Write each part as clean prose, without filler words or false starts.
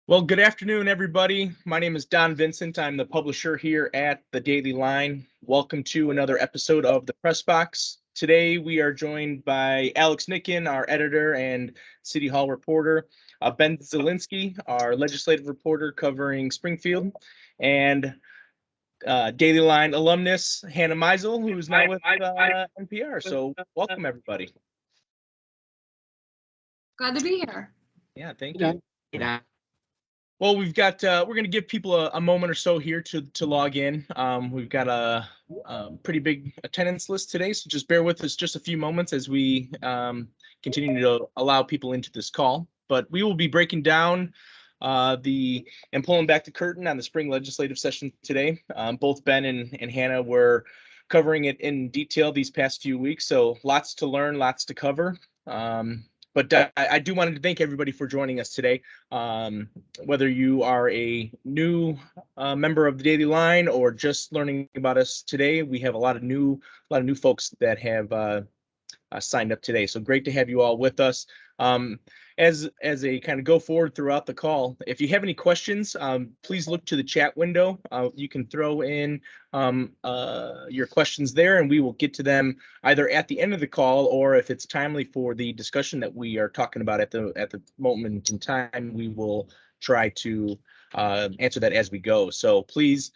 Well, good afternoon, everybody. My name is Don Vincent. I'm the publisher here at the Daily Line. Welcome to another episode of the Press Box. Today, we are joined by Alex Nitkin, our editor and City Hall reporter, Ben Szalinski, our legislative reporter covering Springfield, and Daily Line alumnus Hannah Meisel, who's now with NPR. So welcome, everybody. Glad to be here. Yeah, thank you. Well, we're going to give people a moment or so here to log in. We've got a pretty big attendance list today, so just bear with us just a few moments as we continue to allow people into this call. But we will be breaking down and pulling back the curtain on the spring legislative session today. Both Ben and Hannah were covering it in detail these past few weeks, so lots to learn, lots to cover. But I do want to thank everybody for joining us today. Whether you are a new member of the Daily Line or just learning about us today, we have a lot of new folks that have signed up today. So great to have you all with us. As a kind of go forward throughout the call, if you have any questions, please look to the chat window. You can throw in your questions there, and we will get to them either at the end of the call, or if it's timely for the discussion that we are talking about at the moment in time, we will try to answer that as we go. So please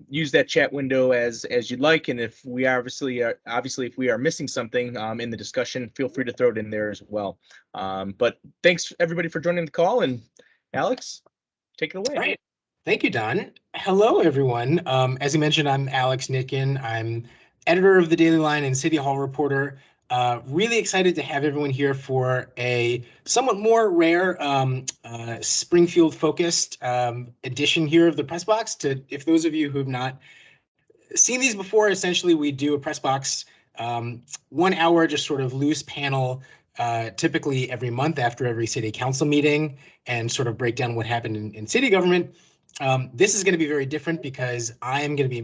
use that chat window as you'd like, and if we obviously if we are missing something in the discussion, feel free to throw it in there as well. But thanks everybody for joining the call, and Alex, take it away. All right. Thank you, Don. Hello, everyone. As you mentioned, I'm Alex Nitkin. I'm editor of the Daily Line and City Hall reporter. Really excited to have everyone here for a somewhat more rare Springfield-focused edition here of the Press Box. If those of you who have not seen these before, essentially we do a Press Box 1 hour, just sort of loose panel, typically every month after every city council meeting, and sort of break down what happened in city government. This is going to be very different because I am going to be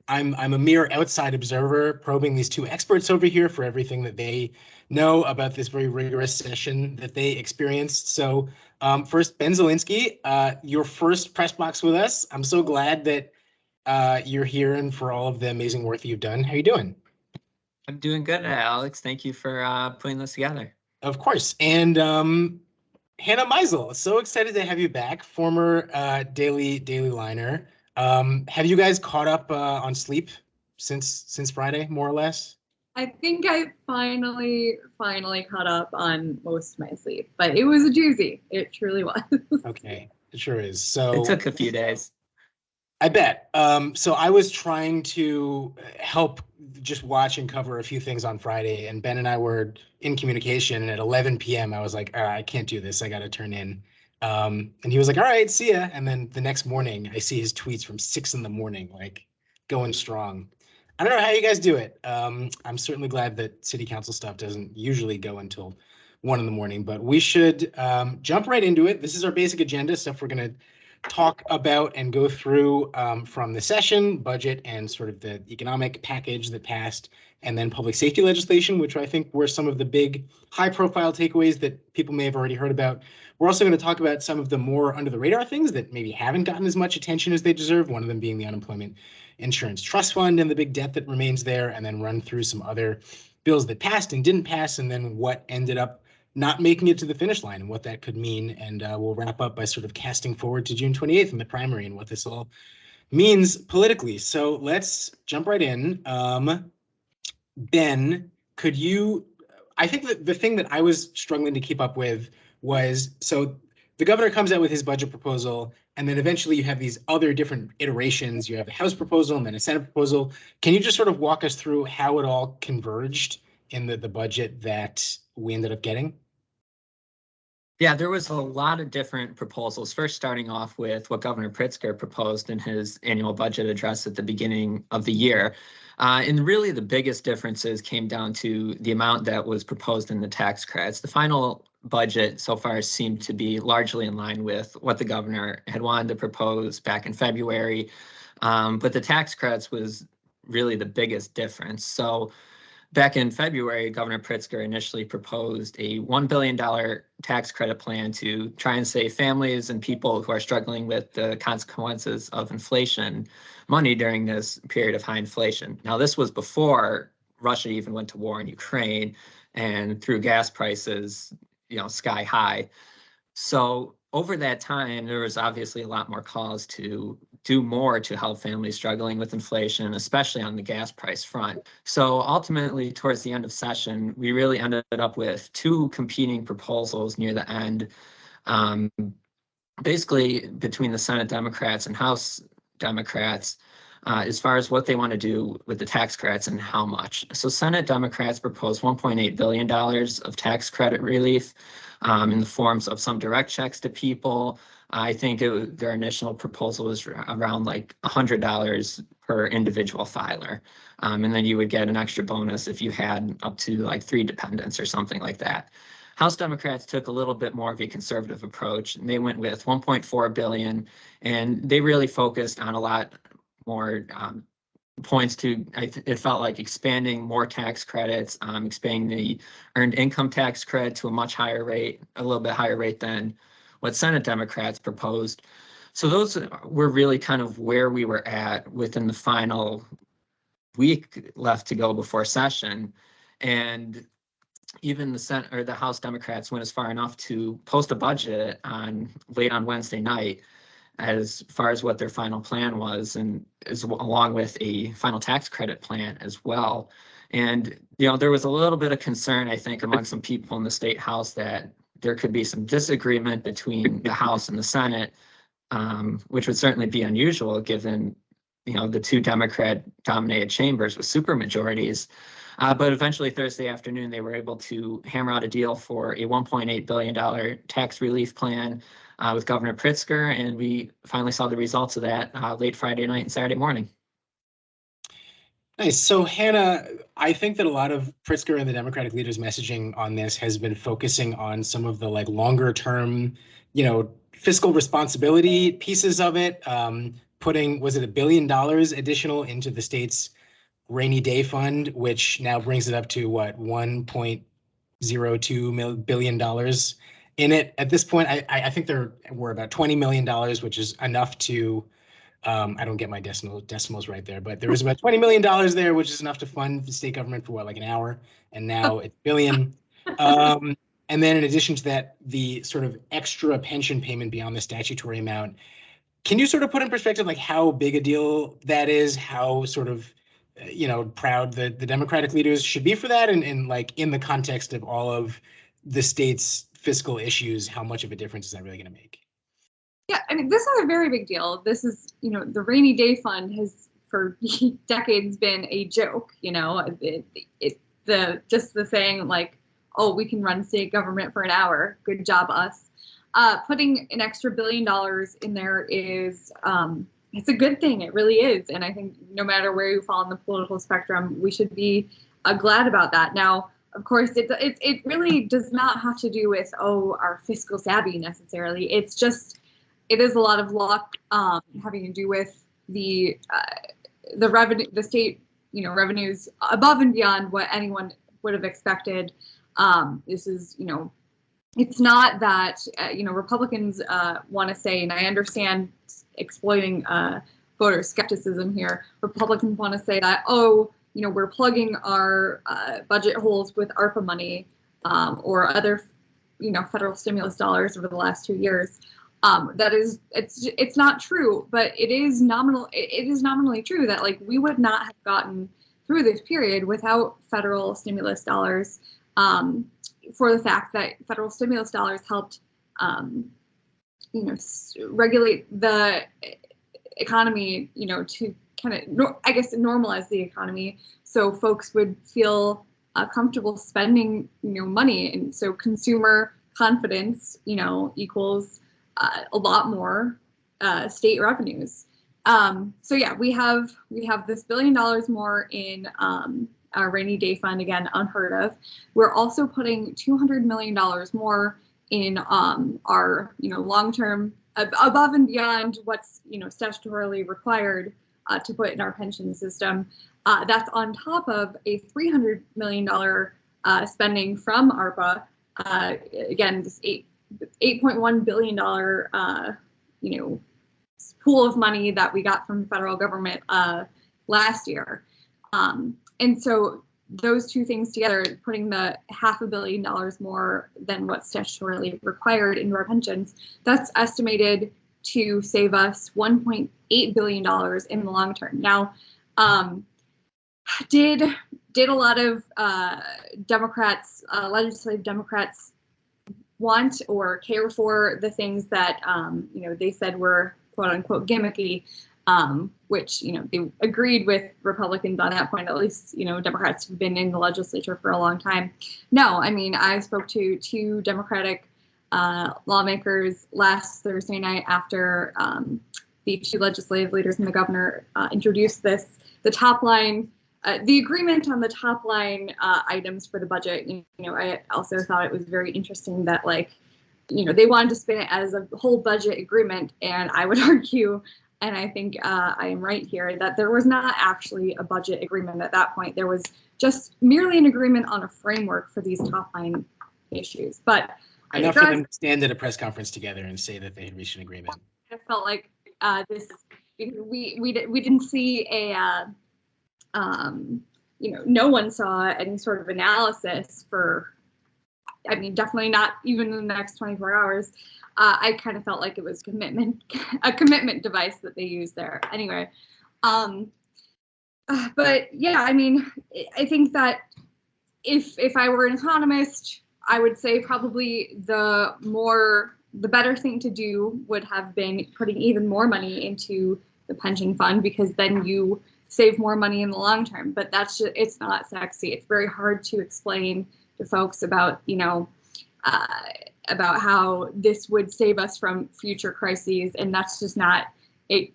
I'm a mere outside observer probing these two experts over here for everything that they know about this very rigorous session that they experienced. So first, Ben Szalinski, your first Press Box with us. I'm so glad that you're here and for all of the amazing work that you've done. How are you doing? I'm doing good, Alex. Thank you for putting this together. Of course. And Hannah Meisel, so excited to have you back, former Daily Liner. Have you guys caught up on sleep since Friday, more or less? I think I finally caught up on most of my sleep, but it was a doozy. It truly was. Okay, it sure is. So it took a few days. I bet. So I was trying to help just watch and cover a few things on Friday, and Ben and I were in communication, and at 11 p.m. I was like, I can't do this. I got to turn in. And he was like, all right, see ya. And then the next morning, I see his tweets from 6 a.m, like going strong. I don't know how you guys do it. I'm certainly glad that city council stuff doesn't usually go until 1 a.m, but we should jump right into it. This is our basic agenda, stuff we're going to talk about and go through from the session, budget, and sort of the economic package that passed, and then public safety legislation, which I think were some of the big high-profile takeaways that people may have already heard about. We're also going to talk about some of the more under-the-radar things that maybe haven't gotten as much attention as they deserve, one of them being the Unemployment Insurance Trust Fund and the big debt that remains there, and then run through some other bills that passed and didn't pass, and then what ended up not making it to the finish line and what that could mean. And we'll wrap up by sort of casting forward to June 28th in the primary and what this all means politically. So let's jump right in. Ben, could you, I think that the thing that I was struggling to keep up with was, so the governor comes out with his budget proposal, and then eventually you have these other different iterations. You have a House proposal and then a Senate proposal. Can you just sort of walk us through how it all converged in the budget that we ended up getting? Yeah, there was a lot of different proposals. First, starting off with what Governor Pritzker proposed in his annual budget address at the beginning of the year. And really the biggest differences came down to the amount that was proposed in the tax credits. The final budget so far seemed to be largely in line with what the governor had wanted to propose back in February. But the tax credits was really the biggest difference. So back in February, Governor Pritzker initially proposed a $1 billion tax credit plan to try and save families and people who are struggling with the consequences of inflation money during this period of high inflation. Now, this was before Russia even went to war in Ukraine and threw gas prices, sky high. So over that time, there was obviously a lot more calls to do more to help families struggling with inflation, especially on the gas price front. So ultimately, towards the end of session, we really ended up with two competing proposals near the end, basically between the Senate Democrats and House Democrats, as far as what they want to do with the tax credits and how much. So Senate Democrats proposed $1.8 billion of tax credit relief in the forms of some direct checks to people. I think their initial proposal was around like $100 per individual filer. And then you would get an extra bonus if you had up to like 3 dependents or something like that. House Democrats took a little bit more of a conservative approach, and they went with $1.4 billion, and they really focused on a lot more points to, it felt like expanding more tax credits, expanding the earned income tax credit to a much higher rate, a little bit higher rate than what Senate Democrats proposed. So those were really kind of where we were at within the final week left to go before session. And even the Senate or the House Democrats went as far enough to post a budget late on Wednesday night as far as what their final plan was, and along with a final tax credit plan as well. And there was a little bit of concern, I think, among some people in the state House that there could be some disagreement between the House and the Senate, which would certainly be unusual given the 2 Democrat-dominated chambers with supermajorities. But eventually Thursday afternoon, they were able to hammer out a deal for a $1.8 billion tax relief plan with Governor Pritzker, and we finally saw the results of that late Friday night and Saturday morning. Nice. So Hannah, I think that a lot of Pritzker and the Democratic leaders' messaging on this has been focusing on some of the like longer term, fiscal responsibility pieces of it. Putting, was it $1 billion additional into the state's rainy day fund, which now brings it up to what, $1.02 billion in it. At this point, I think there were about $20 million, which is enough to, I don't get my decimals right there, but there was about $20 million there, which is enough to fund the state government for what, like an hour, and now it's billion. And then in addition to that, the sort of extra pension payment beyond the statutory amount. Can you sort of put in perspective like how big a deal that is, how sort of proud the Democratic leaders should be for that, and like in the context of all of the state's fiscal issues, how much of a difference is that really going to make? Yeah, I mean, this is a very big deal. This is, the rainy day fund has for decades been a joke. Just the saying like, oh, we can run state government for an hour. Good job, us. Putting an extra $1 billion in there is, it's a good thing. It really is. And I think no matter where you fall on the political spectrum, we should be glad about that. Now, of course, it really does not have to do with, our fiscal savvy necessarily. It's just, it is a lot of luck having to do with the revenue, the state, revenues above and beyond what anyone would have expected. This is, it's not that, Republicans want to say, and I understand exploiting voter skepticism here. Republicans want to say that, we're plugging our budget holes with ARPA money or other, federal stimulus dollars over the last 2 years. That is, it's not true, but it is nominal. It is nominally true that like we would not have gotten through this period without federal stimulus dollars. For the fact that federal stimulus dollars helped, regulate the economy, to kind of, normalize the economy, so folks would feel comfortable spending, money, and so consumer confidence, equals a lot more state revenues. So yeah, we have this $1 billion more in our rainy day fund, again, unheard of. We're also putting $200 million more in our long-term, above and beyond what's statutorily required to put in our pension system. That's on top of a $300 million spending from ARPA. Again, this $8.1 billion pool of money that we got from the federal government last year. And so those two things together, putting the $500 million more than what's statutorily required into our pensions, that's estimated to save us $1.8 billion in the long term. Now, did a lot of Democrats, legislative Democrats, want or care for the things that they said were quote unquote gimmicky, which they agreed with Republicans on that point. At least Democrats have been in the legislature for a long time. No, I mean, I spoke to two Democratic lawmakers last Thursday night after the two legislative leaders and the governor introduced the top line. The agreement on the top line items for the budget, I also thought it was very interesting that they wanted to spin it as a whole budget agreement. And I would argue, and I think I am right here, that there was not actually a budget agreement at that point. There was just merely an agreement on a framework for these top line issues. But enough for them to stand at a press conference together and say that they had reached an agreement. I felt like this, we didn't see a, no one saw any sort of analysis for, I mean, definitely not even in the next 24 hours. I kind of felt like it was a commitment device that they used there. Anyway, but yeah, I mean, I think that if I were an economist, I would say probably the better thing to do would have been putting even more money into the pension fund, because then you save more money in the long term. But that's just, it's not sexy. It's very hard to explain to folks about, about how this would save us from future crises. And that's just not, it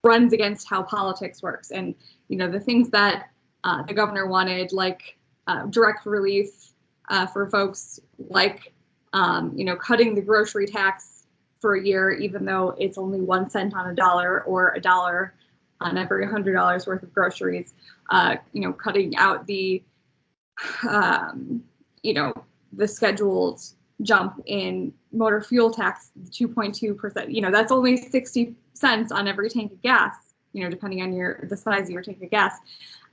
runs against how politics works. And, the things that the governor wanted, like direct relief for folks, like, cutting the grocery tax for a year, even though it's only 1 cent on a dollar or $1 on every $100 worth of groceries, cutting out the, the scheduled jump in motor fuel tax, 2.2%, that's only 60 cents on every tank of gas, depending on the size of your tank of gas.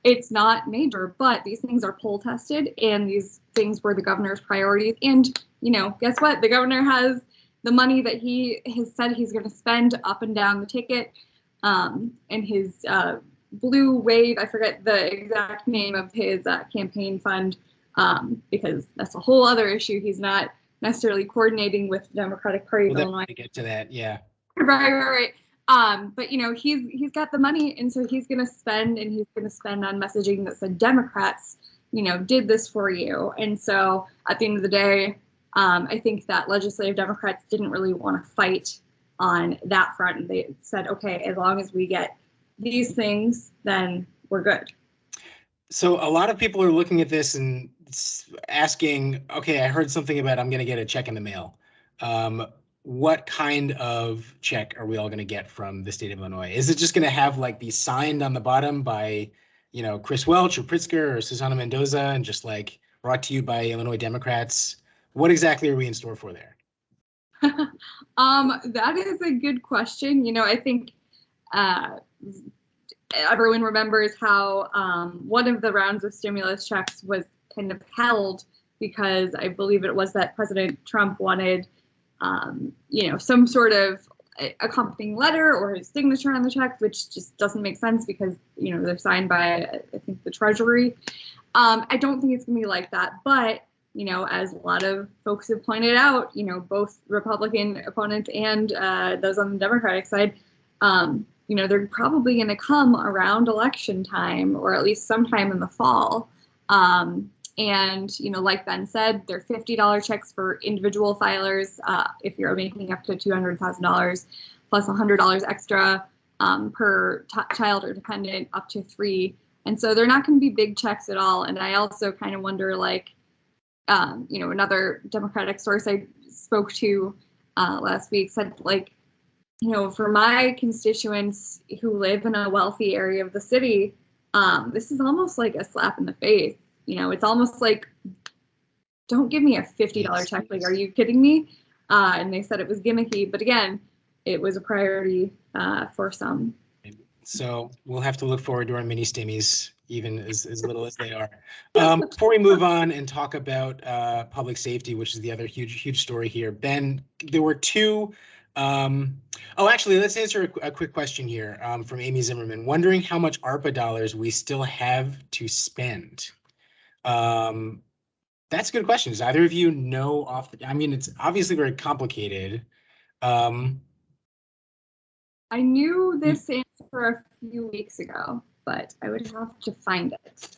It's not major, but these things are poll tested, and these things were the governor's priorities. And, guess what? The governor has the money that he has said he's going to spend up and down the ticket, and his blue wave, I forget the exact name of his campaign fund, because that's a whole other issue. He's not necessarily coordinating with the Democratic Party of Illinois. To get to that, yeah. Right. But he's got the money, and so he's going to spend, and he's going to spend on messaging that said Democrats, did this for you. And so at the end of the day, I think that legislative Democrats didn't really want to fight on that front. And they said, okay, as long as we get these things, then we're good. So a lot of people are looking at this and asking, okay, I heard something about I'm going to get a check in the mail. What kind of check are we all going to get from the state of Illinois? Is it just going to have be signed on the bottom by, Chris Welch or Pritzker or Susana Mendoza, and just brought to you by Illinois Democrats? What exactly are we in store for there? That is a good question. I think everyone remembers how one of the rounds of stimulus checks was kind of held because I believe it was that President Trump wanted some sort of accompanying letter or his signature on the check, which just doesn't make sense because, they're signed by, I think, the Treasury. I don't think it's going to be like that. But, as a lot of folks have pointed out, both Republican opponents and those on the Democratic side, they're probably going to come around election time, or at least sometime in the fall. And, like Ben said, they're $50 checks for individual filers if you're making up to $200,000, plus $100 extra per child or dependent, up to 3. And so they're not going to be big checks at all. And I also kind of wonder, another Democratic source I spoke to last week said, for my constituents who live in a wealthy area of the city, This is almost like a slap in the face. You know, it's almost like, don't give me a $50 check. Like, are you kidding me? And they said it was gimmicky, but again, it was a priority for some. So we'll have to look forward to our mini stimmies, even as little as they are. Before we move on and talk about public safety, which is the other huge story here, Ben, there were two. Oh, actually, let's answer a quick question here from Amy Zimmerman, wondering how much ARPA dollars we still have to spend. That's a good question. Does either of you know off the, I mean, it's obviously very complicated. I knew this answer a few weeks ago, but I would have to find it.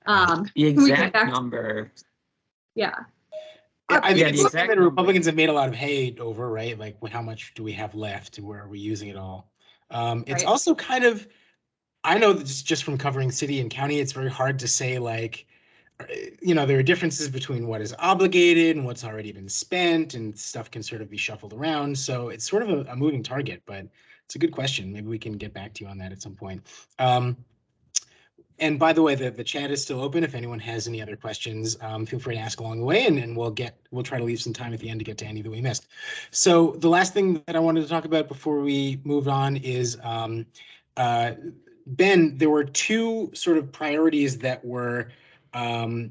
The exact number. Yeah. I think it's something that Republicans have made a lot of hay over, right? Like, how much do we have left? Where are we using it all? It's also kind of, I know that just from covering city and county, it's very hard to say, like, you know, there are differences between what is obligated and what's already been spent, and stuff can sort of be shuffled around. So it's sort of a moving target, but it's a good question. Maybe we can get back to you on that at some point. And by the way, the chat is still open. If anyone has any other questions, feel free to ask along the way, and we'll try to leave some time at the end to get to any that we missed. So the last thing that I wanted to talk about before we move on is, Ben, there were two sort of priorities that were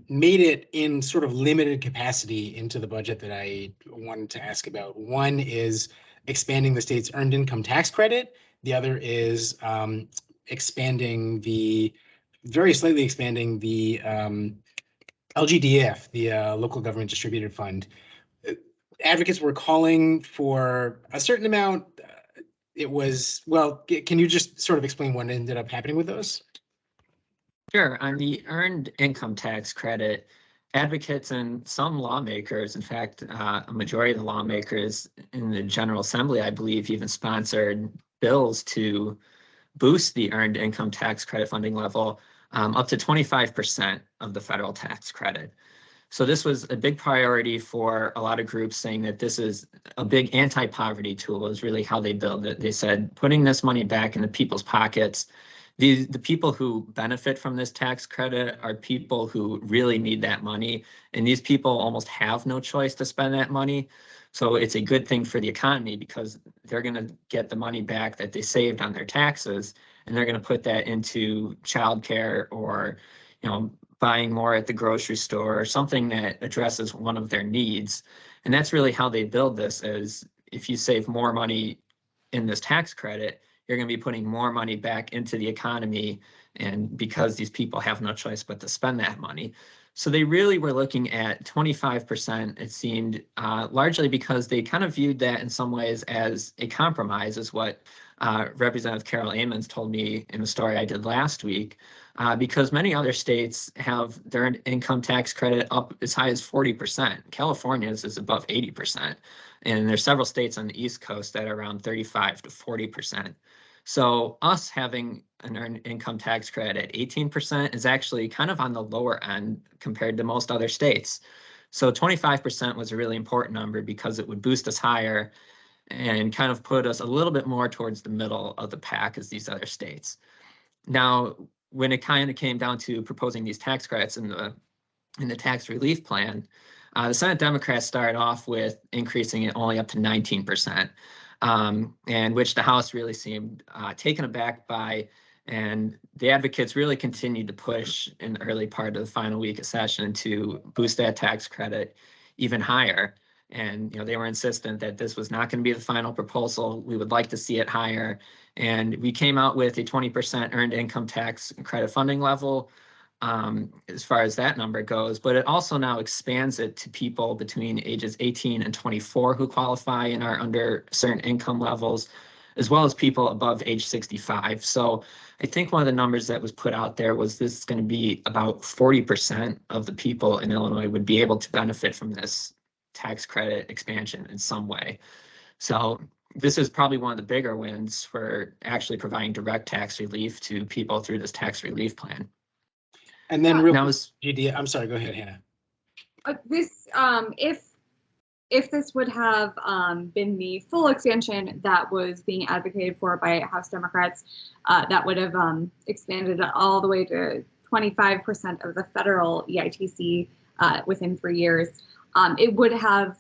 made it in sort of limited capacity into the budget that I wanted to ask about. One is expanding the state's earned income tax credit. The other is very slightly expanding the LGDF, the local government distributed fund. Advocates were calling for a certain amount. It was, well, can you just sort of explain what ended up happening with those? Sure. On the earned income tax credit, advocates and some lawmakers, in fact, a majority of the lawmakers in the General Assembly, I believe, even sponsored bills to boost the earned income tax credit funding level up to 25% of the federal tax credit. So this was a big priority for a lot of groups, saying that this is a big anti-poverty tool, is really how they build it. They said putting this money back in the people's pockets. The people who benefit from this tax credit are people who really need that money. And these people almost have no choice to spend that money. So it's a good thing for the economy, because they're going to get the money back that they saved on their taxes, and they're going to put that into childcare or, you know, buying more at the grocery store or something that addresses one of their needs. And that's really how they build this, is if you save more money in this tax credit, you're going to be putting more money back into the economy, and because these people have no choice but to spend that money. So they really were looking at 25%, it seemed, largely because they kind of viewed that in some ways as a compromise, is what Representative Carol Amons told me in the story I did last week, because many other states have their income tax credit up as high as 40%. California's is above 80%. And there's several states on the East Coast that are around 35 to 40%. So us having an earned income tax credit at 18% is actually kind of on the lower end compared to most other states. So 25% was a really important number, because it would boost us higher and kind of put us a little bit more towards the middle of the pack as these other states. Now, when it kind of came down to proposing these tax credits in the tax relief plan, the Senate Democrats started off with increasing it only up to 19%. And which the House really seemed taken aback by, and the advocates really continued to push in the early part of the final week of session to boost that tax credit even higher. And they were insistent that this was not going to be the final proposal. We would like to see it higher. And we came out with a 20% earned income tax credit funding level, as far as that number goes, but it also now expands it to people between ages 18 and 24 who qualify and are under certain income levels, as well as people above age 65. So I think one of the numbers that was put out there was this is going to be about 40% of the people in Illinois would be able to benefit from this tax credit expansion in some way. So this is probably one of the bigger wins for actually providing direct tax relief to people through this tax relief plan. And then real Now, GD, I'm sorry, go ahead, Hannah. This, if if this would have been the full expansion that was being advocated for by House Democrats, that would have expanded it all the way to 25% of the federal EITC within 3 years. It would have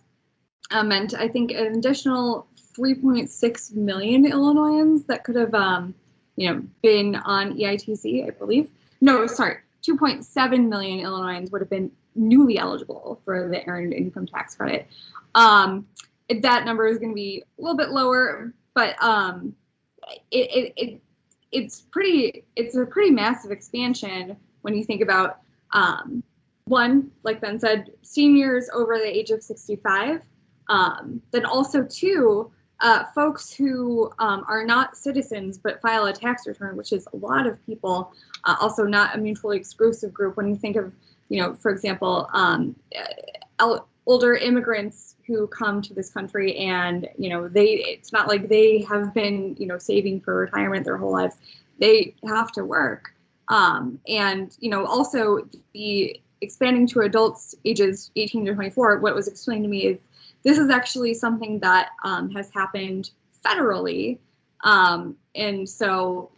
meant, I think, an additional 3.6 million Illinoisans that could have, been on EITC, I believe. No, sorry, 2.7 million Illinoisans would have been newly eligible for the earned income tax credit. That number is going to be a little bit lower, but it's a pretty massive expansion when you think about one, like Ben said, seniors over the age of 65. Then also two, folks who are not citizens but file a tax return, which is a lot of people. Also not a mutually exclusive group. When you think of, for example, older immigrants who come to this country and, it's not like they have been, saving for retirement their whole lives. They have to work. And, also the expanding to adults ages 18 to 24, what was explained to me is this is actually something that has happened federally. And so,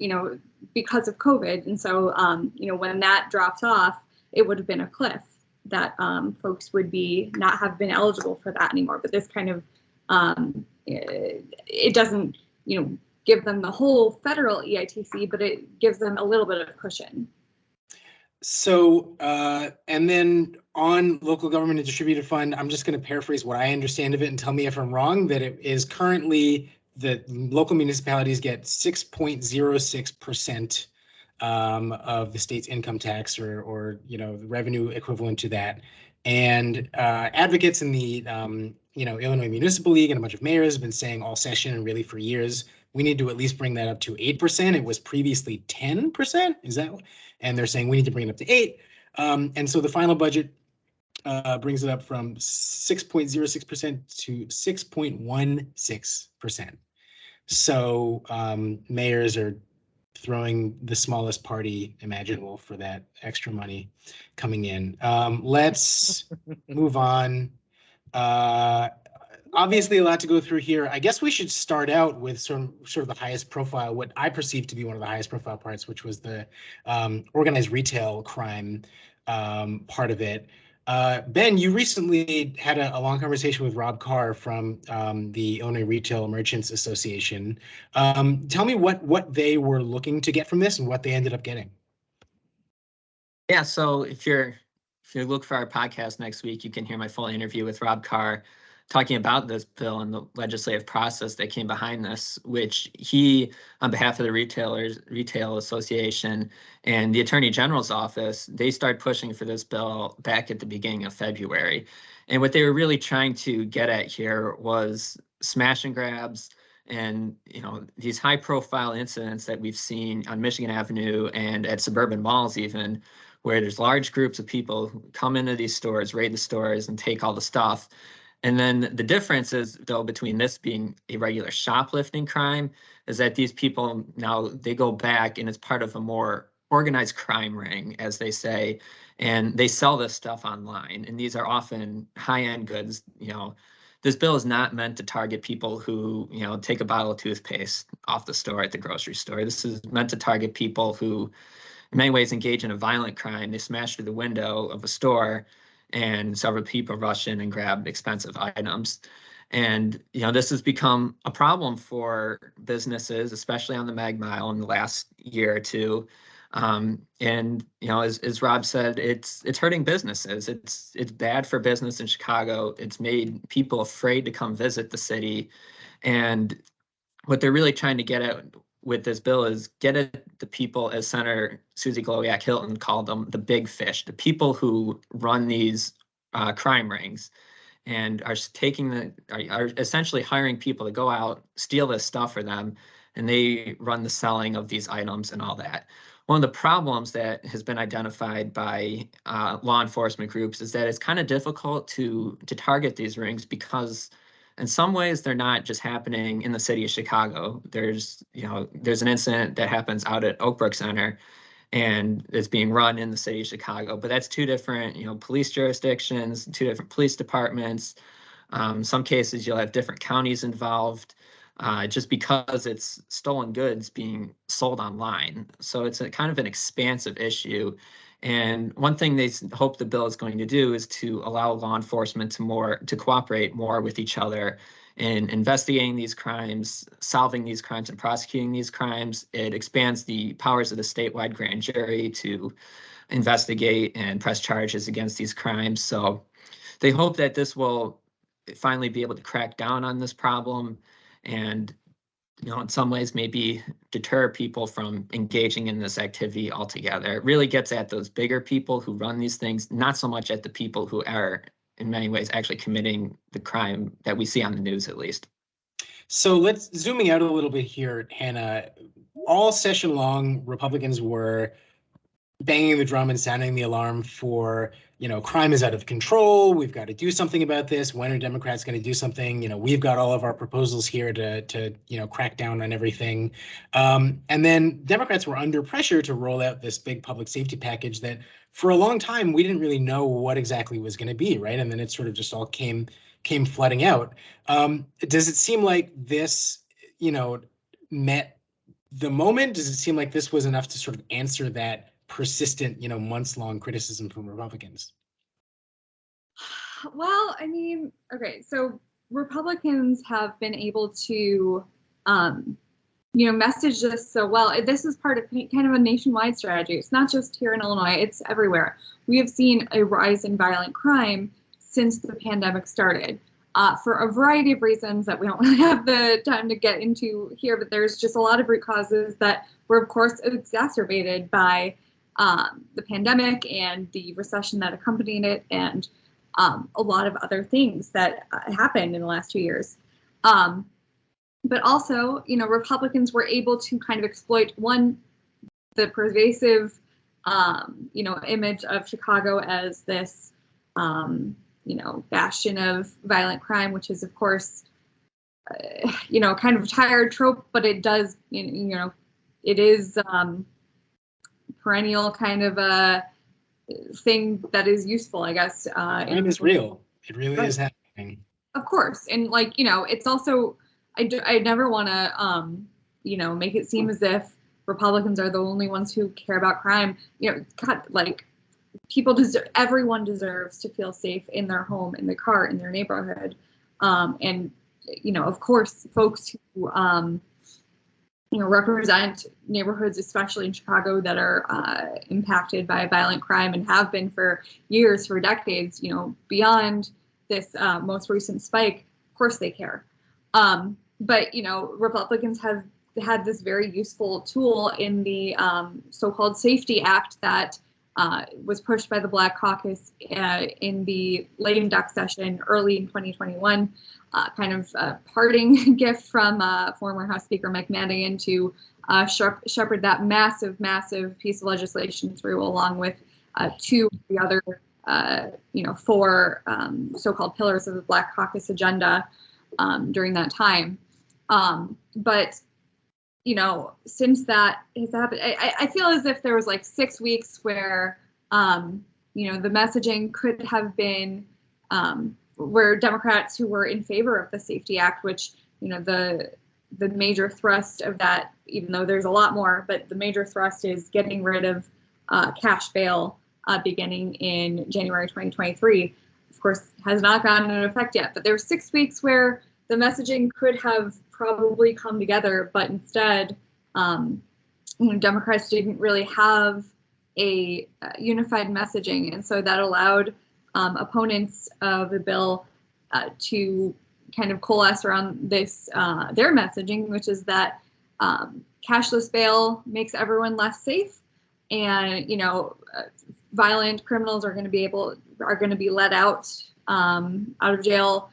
because of COVID. And so, when that dropped off, it would have been a cliff that folks would not have been eligible for that anymore. But this kind of, it doesn't, give them the whole federal EITC, but it gives them a little bit of cushion. So, and then on local government and distributed fund, I'm just going to paraphrase what I understand of it and tell me if I'm wrong, that it is currently that local municipalities get 6.06% of the state's income tax or the revenue equivalent to that. And advocates in the Illinois Municipal League and a bunch of mayors have been saying all session and really for years, we need to at least bring that up to 8%. It was previously 10%. Is that? And they're saying we need to bring it up to 8. And so the final budget brings it up from 6.06% to 6.16%. So mayors are throwing the smallest party imaginable for that extra money coming in. Let's move on. Obviously a lot to go through here. I guess we should start out with sort of the highest profile, what I perceive to be one of the highest profile parts, which was the organized retail crime part of it. Ben, you recently had a long conversation with Rob Carr from the Illinois Retail Merchants Association. Tell me what they were looking to get from this and what they ended up getting. Yeah, so if you look for our podcast next week, you can hear my full interview with Rob Carr talking about this bill and the legislative process that came behind this, which he, on behalf of the Retail Association and the Attorney General's office, they started pushing for this bill back at the beginning of February. And what they were really trying to get at here was smash and grabs and these high profile incidents that we've seen on Michigan Avenue and at suburban malls even, where there's large groups of people who come into these stores, raid the stores and take all the stuff. And then the difference is, though, between this being a regular shoplifting crime, is that these people now, they go back and it's part of a more organized crime ring, as they say, and they sell this stuff online. And these are often high-end goods. This bill is not meant to target people who, take a bottle of toothpaste off the store at the grocery store. This is meant to target people who, in many ways, engage in a violent crime. They smash through the window of a store and several people rush in and grab expensive items. And, this has become a problem for businesses, especially on the Mag Mile in the last year or two. As Rob said, it's hurting businesses. It's bad for business in Chicago. It's made people afraid to come visit the city. And what they're really trying to get at with this bill is get at the people, as Senator Susie Glowiak Hilton called them, the big fish, the people who run these crime rings and are are essentially hiring people to go out, steal this stuff for them, and they run the selling of these items and all that. One of the problems that has been identified by law enforcement groups is that it's kind of difficult to target these rings because in some ways, they're not just happening in the city of Chicago. There's an incident that happens out at Oakbrook Center and it's being run in the city of Chicago, but that's two different, police jurisdictions, two different police departments. Some cases you'll have different counties involved, just because it's stolen goods being sold online. So it's a kind of an expansive issue. And one thing they hope the bill is going to do is to allow law enforcement to cooperate more with each other in investigating these crimes, solving these crimes, and prosecuting these crimes. It expands the powers of the statewide grand jury to investigate and press charges against these crimes. So they hope that this will finally be able to crack down on this problem and, in some ways maybe deter people from engaging in this activity altogether. It really gets at those bigger people who run these things, not so much at the people who are in many ways actually committing the crime that we see on the news, at least. So let's zooming out a little bit here, Hannah. All session long, Republicans were banging the drum and sounding the alarm for, crime is out of control. We've got to do something about this. When are Democrats going to do something? We've got all of our proposals here to crack down on everything. And then Democrats were under pressure to roll out this big public safety package that for a long time, we didn't really know what exactly was going to be, right? And then it sort of just all came flooding out. Does it seem like this, met the moment? Does it seem like this was enough to sort of answer that persistent, months-long criticism from Republicans? Well, I mean, okay, so Republicans have been able to, message this so well. This is part of kind of a nationwide strategy. It's not just here in Illinois, it's everywhere. We have seen a rise in violent crime since the pandemic started. For a variety of reasons that we don't really have the time to get into here, but there's just a lot of root causes that were, of course, exacerbated by the pandemic and the recession that accompanied it, and a lot of other things that happened in the last 2 years. But also, Republicans were able to kind of exploit, one, the pervasive, image of Chicago as this, bastion of violent crime, which is, of course, kind of a tired trope, but it does, it is perennial kind of a thing that is useful, I guess. Crime is real. It really is happening. Of course. And it's also, I never want to, make it seem as if Republicans are the only ones who care about crime. People deserve, everyone deserves to feel safe in their home, in their car, in their neighborhood. And, of course, folks who, represent neighborhoods, especially in Chicago, that are impacted by violent crime and have been for years, for decades, beyond this most recent spike, of course they care. But, Republicans have had this very useful tool in the so-called Safety Act that was pushed by the Black Caucus in the lame duck session early in 2021, kind of a parting gift from former House Speaker Mike Madigan to shepherd that massive, massive piece of legislation through, along with two of the other, four so-called pillars of the Black Caucus agenda during that time. But since that has happened, I feel as if there was like 6 weeks where, the messaging could have been where Democrats who were in favor of the Safety Act, which, the major thrust of that, even though there's a lot more, but the major thrust is getting rid of cash bail beginning in January 2023. Of course, has not gone into effect yet, but there were 6 weeks where the messaging could have probably come together, but instead, Democrats didn't really have a unified messaging, and so that allowed opponents of the bill to kind of coalesce around this their messaging, which is that cashless bail makes everyone less safe, and violent criminals are going to be let out of jail,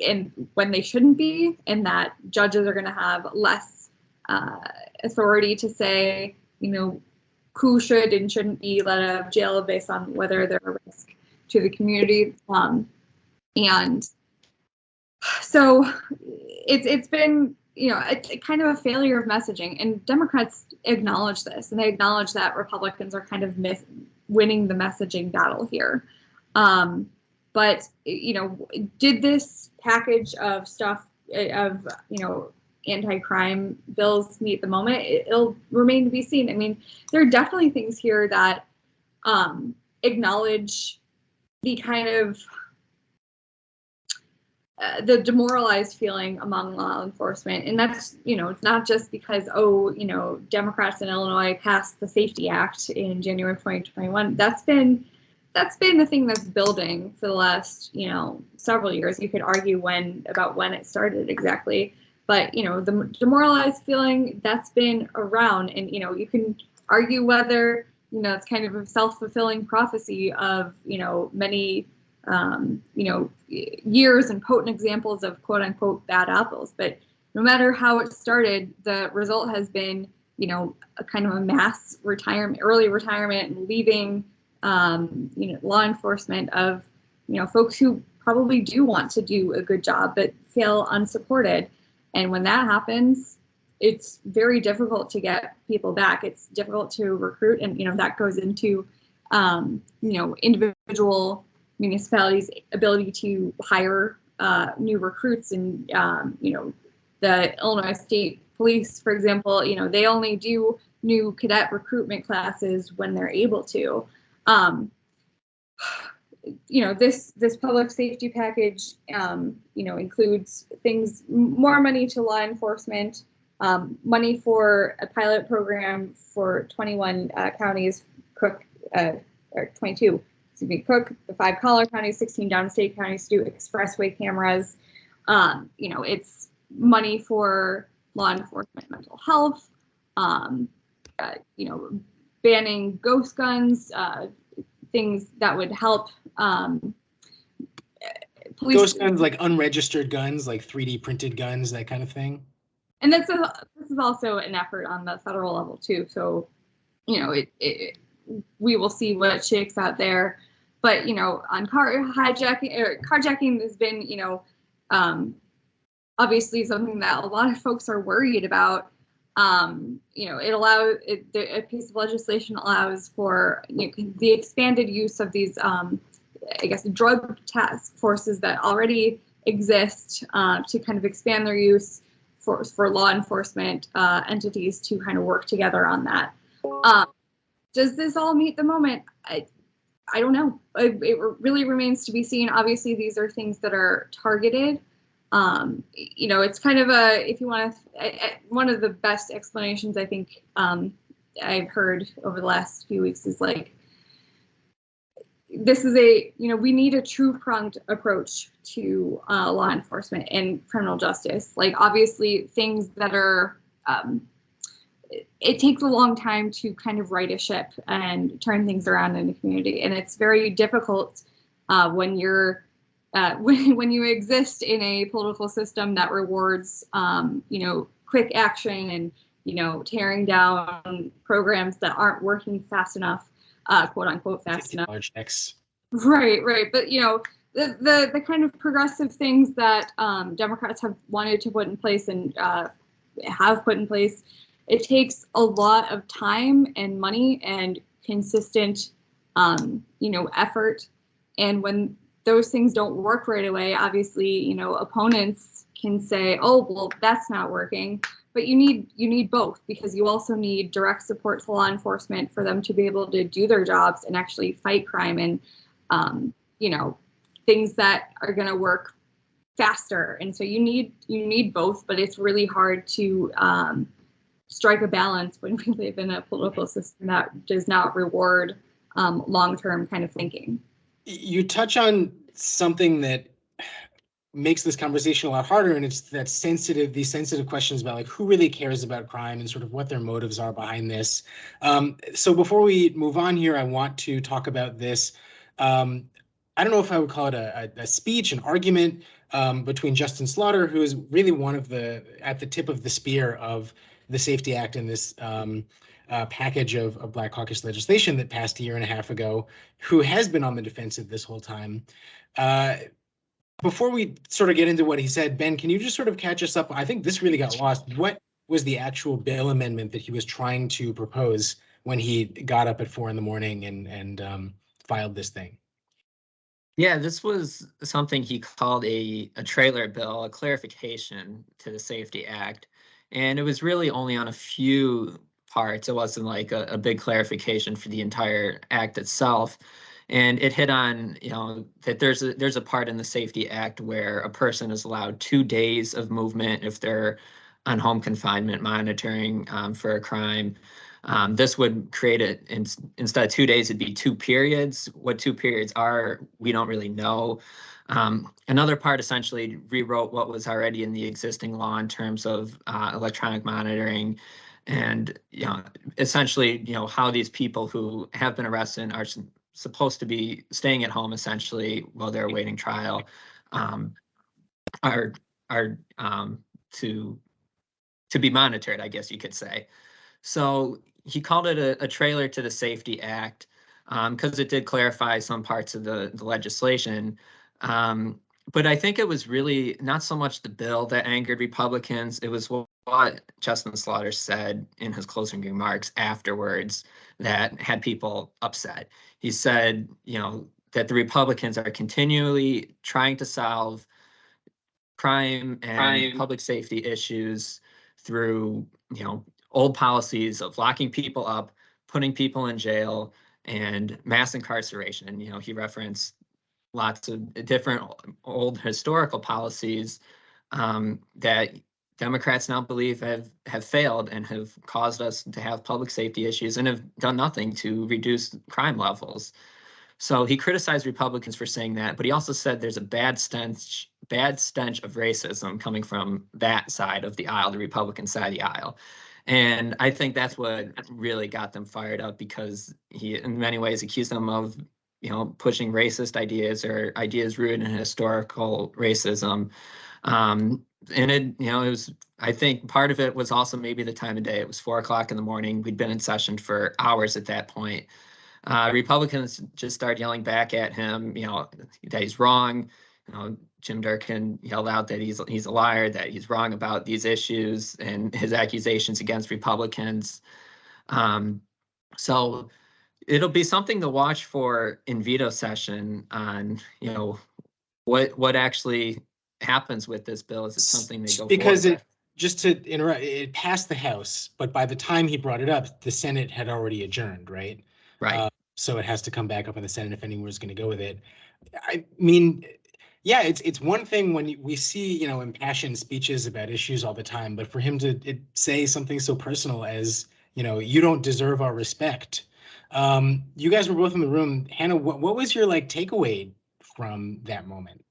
and when they shouldn't be, and that judges are going to have less authority to say, who should and shouldn't be let out of jail based on whether they're a risk to the community. And so it's been, a kind of a failure of messaging, and Democrats acknowledge this, and they acknowledge that Republicans are kind of winning the messaging battle here. But, did this package of stuff of, anti-crime bills meet the moment? It'll remain to be seen. I mean, there are definitely things here that acknowledge the kind of the demoralized feeling among law enforcement. And that's, it's not just because, Democrats in Illinois passed the Safety Act in January 2021. That's been the thing that's building for the last, several years. You could argue about when it started exactly. But, the demoralized feeling, that's been around. And, you can argue whether, it's kind of a self-fulfilling prophecy of, many, years and potent examples of quote unquote bad apples. But no matter how it started, the result has been, a kind of a mass retirement, early retirement, and leaving, law enforcement of, folks who probably do want to do a good job but feel unsupported. And when that happens, it's very difficult to get people back. It's difficult to recruit, and that goes into individual municipalities' ability to hire new recruits. And the Illinois State Police, for example, they only do new cadet recruitment classes when they're able to. This public safety package, includes things, more money to law enforcement, money for a pilot program for 21 counties, Cook, or 22, excuse me, Cook, the 5 collar counties, 16 downstate counties to do expressway cameras. It's money for law enforcement mental health, banning ghost guns, things that would help police. Ghost guns, like unregistered guns, like 3D printed guns, that kind of thing. And this is also an effort on the federal level too. So, we will see what shakes out there. But on carjacking has been obviously something that a lot of folks are worried about. A piece of legislation allows for the expanded use of these, drug task forces that already exist to kind of expand their use for law enforcement entities to kind of work together on that. Does this all meet the moment? I don't know. It really remains to be seen. Obviously, these are things that are targeted. It's kind of if you want to, one of the best explanations I think I've heard over the last few weeks is like, this is we need a two-pronged approach to law enforcement and criminal justice. Like, obviously, things that are, it takes a long time to kind of right a ship and turn things around in the community. And it's very difficult when you're, when you exist in a political system that rewards, quick action and, tearing down programs that aren't working fast enough, quote unquote fast enough. Checks. Right. But, the kind of progressive things that Democrats have wanted to put in place and have put in place, it takes a lot of time and money and consistent, effort. And when those things don't work right away, obviously, opponents can say, oh, well, that's not working. But you need both, because you also need direct support to law enforcement for them to be able to do their jobs and actually fight crime and, things that are going to work faster. And so you need both, but it's really hard to strike a balance when we live in a political system that does not reward long-term kind of thinking. You touch on something that makes this conversation a lot harder, and it's these sensitive questions about like who really cares about crime and sort of what their motives are behind this. So before we move on here, I want to talk about this. I don't know if I would call it a speech, an argument between Justin Slaughter, who is really one of at the tip of the spear of the Safety Act and this package of Black Caucus legislation that passed a year and a half ago, who has been on the defensive this whole time. Before we sort of get into what he said, Ben, can you just sort of catch us up? I think this really got lost. What was the actual bill amendment that he was trying to propose when he got up at 4 a.m. and filed this thing? Yeah, this was something he called a trailer bill, a clarification to the Safety Act. And it was really only on a few parts. It wasn't like a big clarification for the entire act itself. And it hit on, that there's a part in the Safety Act where a person is allowed 2 days of movement if they're on home confinement monitoring for a crime. This would create it instead of 2 days, it'd be 2 periods. What 2 periods are, we don't really know. Another part essentially rewrote what was already in the existing law in terms of electronic monitoring, and essentially, how these people who have been arrested are supposed to be staying at home essentially while they're awaiting trial, are to be monitored, I guess you could say. So he called it a trailer to the Safety Act because it did clarify some parts of the legislation. But I think it was really not so much the bill that angered Republicans. It was what Justin Slaughter said in his closing remarks afterwards that had people upset. He said, that the Republicans are continually trying to solve crime and public safety issues through, old policies of locking people up, putting people in jail, and mass incarceration. And, he referenced lots of different old historical policies that Democrats now believe have failed and have caused us to have public safety issues and have done nothing to reduce crime levels. So he criticized Republicans for saying that, but he also said there's a bad stench of racism coming from that side of the aisle, the Republican side of the aisle. And I think that's what really got them fired up, because he, in many ways, accused them of, pushing racist ideas or ideas rooted in historical racism. And it was, I think part of it was also maybe the time of day. It was 4 o'clock in the morning. We'd been in session for hours at that point. Republicans just started yelling back at him, that he's wrong. Jim Durkin yelled out that he's a liar, that he's wrong about these issues and his accusations against Republicans. So it'll be something to watch for in veto session on, what actually happens with this bill. Is it something they go because forward with? Just to interrupt, it passed the House, but by the time he brought it up, the Senate had already adjourned, right? Right. So it has to come back up in the Senate if anyone was going to go with it. I mean, yeah, it's one thing when we see, impassioned speeches about issues all the time, but for him to say something so personal as, you don't deserve our respect. You guys were both in the room. Hannah, what was your takeaway from that moment?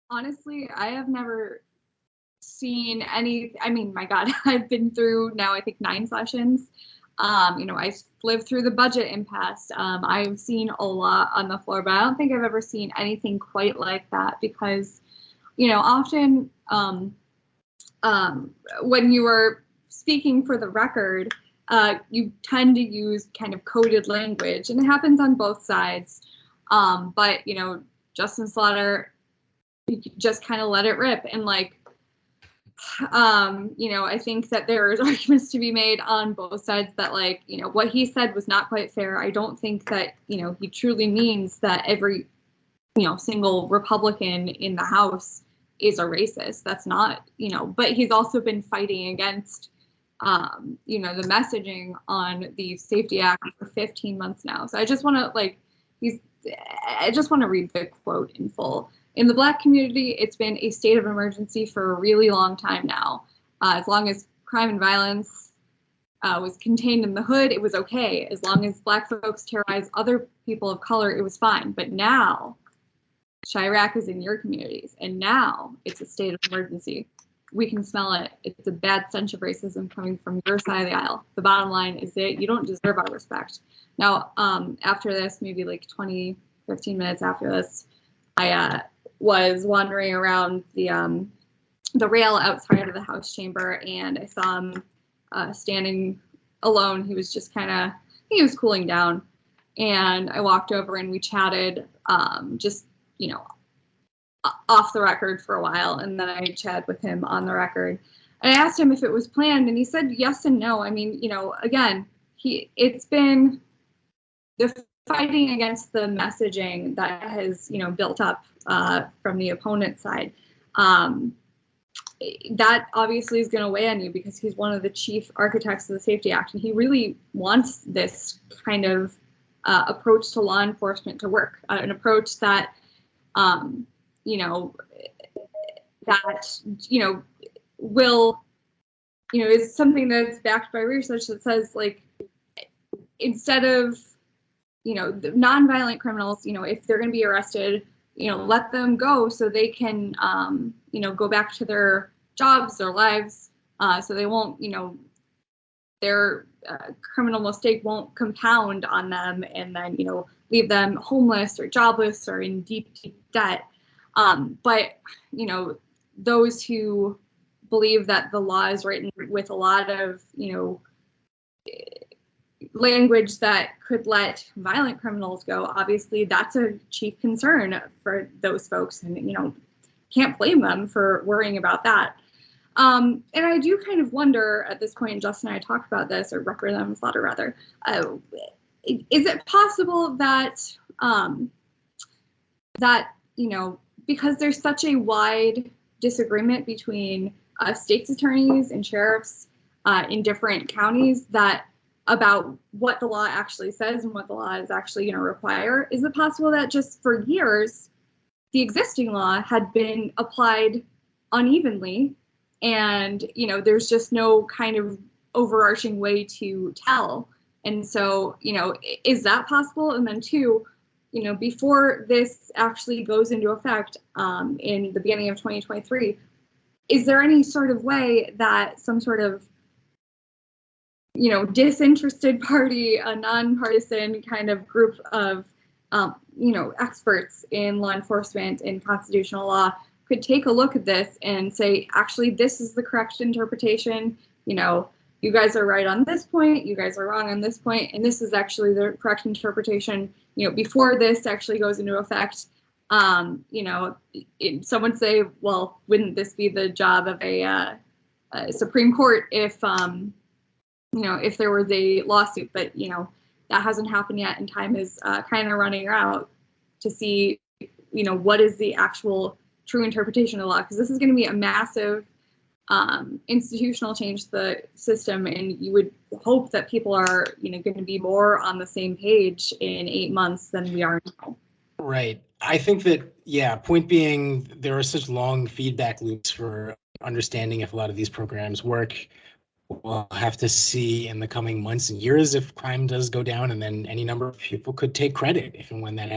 Honestly, I have never seen any, I mean, my God, I've been through now, I think 9 sessions. I lived through the budget impasse. I've seen a lot on the floor, but I don't think I've ever seen anything quite like that, because, often when you are speaking for the record, you tend to use kind of coded language, and it happens on both sides. But, Justin Slaughter, you just kind of let it rip. And I think that there's arguments to be made on both sides that what he said was not quite fair. I don't think that, he truly means that every, single Republican in the House is a racist. That's not, but he's also been fighting against, the messaging on the Safety Act for 15 months now. So I just want to read the quote in full. In the Black community, it's been a state of emergency for a really long time now. As long as crime and violence was contained in the hood, it was okay. As long as Black folks terrorized other people of color, it was fine. But now, Chirac is in your communities, and now it's a state of emergency. We can smell it. It's a bad stench of racism coming from your side of the aisle. The bottom line is that you don't deserve our respect. Now, after this, maybe 15 minutes after this, I was wandering around the rail outside of the House chamber, and I saw him standing alone. He was just he was cooling down, and I walked over and we chatted, just off the record for a while, and then I chatted with him on the record. And I asked him if it was planned, and he said yes and no. I mean, again, it's been the fighting against the messaging that has, built up from the opponent side. That obviously is going to weigh on you because he's one of the chief architects of the Safety Act, and he really wants this kind of approach to law enforcement to work, an approach that, will, is something that's backed by research that says, like, instead of, the nonviolent criminals, if they're going to be arrested, let them go so they can, go back to their jobs, their lives, so they won't, their criminal mistake won't compound on them and then, leave them homeless or jobless or in deep, deep debt. But, those who believe that the law is written with a lot of, language that could let violent criminals go, obviously that's a chief concern for those folks, and can't blame them for worrying about that. And I do kind of wonder at this point, Justin and I talked about this, or Representative Slaughter rather, is it possible that because there's such a wide disagreement between state's attorneys and sheriffs in different counties that about what the law actually says and what the law is actually going to require, is it possible that just for years the existing law had been applied unevenly and there's just no kind of overarching way to tell? And so is that possible? And then two, before this actually goes into effect in the beginning of 2023, is there any sort of way that some sort of disinterested party, a nonpartisan kind of group of, experts in law enforcement and constitutional law could take a look at this and say, actually, this is the correct interpretation. You guys are right on this point, you guys are wrong on this point, and this is actually the correct interpretation, before this actually goes into effect. Someone say, well, wouldn't this be the job of a Supreme Court if, if there was a lawsuit? But, that hasn't happened yet, and time is kind of running out to see, what is the actual true interpretation of the law, because this is going to be a massive institutional change to the system, and you would hope that people are, going to be more on the same page in 8 months than we are now. Right. I think that, yeah, point being, there are such long feedback loops for understanding if a lot of these programs work. We'll have to see in the coming months and years if crime does go down, and then any number of people could take credit if and when that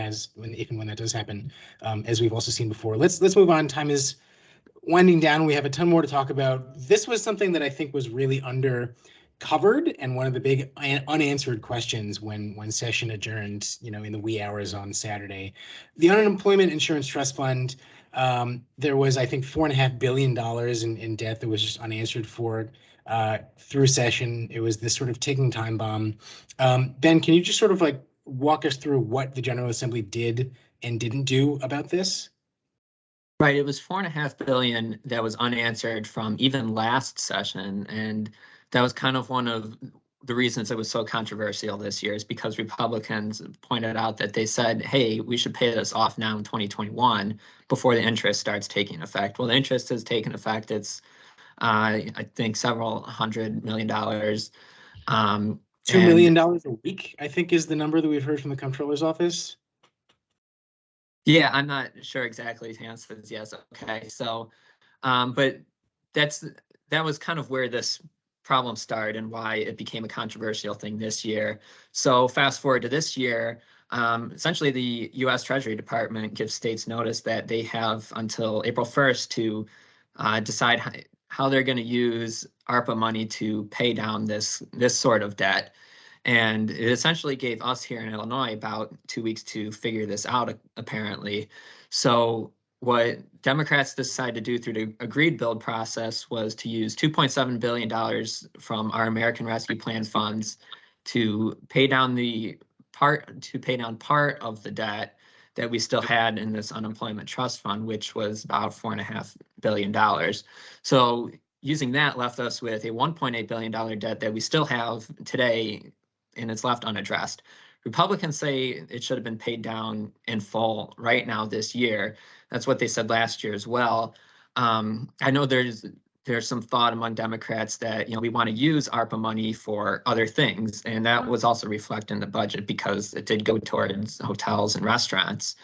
does happen, as we've also seen before. Let's move on. Time is winding down. We have a ton more to talk about. This was something that I think was really undercovered and one of the big unanswered questions when session adjourned, in the wee hours on Saturday. The Unemployment Insurance Trust Fund, there was, I think, $4.5 billion in debt that was just unanswered for through session. It was this sort of ticking time bomb. Ben, can you just sort of like walk us through what the General Assembly did and didn't do about this? Right, it was $4.5 billion that was unanswered from even last session, and that was kind of one of the reasons it was so controversial this year, is because Republicans pointed out that they said, hey, we should pay this off now in 2021 before the interest starts taking effect. Well, the interest has taken effect. It's I think several $100 million. $2 million a week, I think, is the number that we've heard from the comptroller's office. Yeah, I'm not sure exactly. Hans says yes. Okay, so, but that was kind of where this problem started and why it became a controversial thing this year. So fast forward to this year, essentially the U.S. Treasury Department gives states notice that they have until April 1st to decide how they're going to use ARPA money to pay down this sort of debt. And it essentially gave us here in Illinois about 2 weeks to figure this out, apparently. So what Democrats decided to do through the agreed build process was to use $2.7 billion from our American Rescue Plan funds to pay down part of the debt that we still had in this unemployment trust fund, which was about $4.5 billion. So using that left us with a $1.8 billion debt that we still have today, and it's left unaddressed. Republicans say it should have been paid down in full right now this year. That's what they said last year as well. I know there's some thought among Democrats that, we want to use ARPA money for other things, and that was also reflected in the budget because it did go towards hotels and restaurants.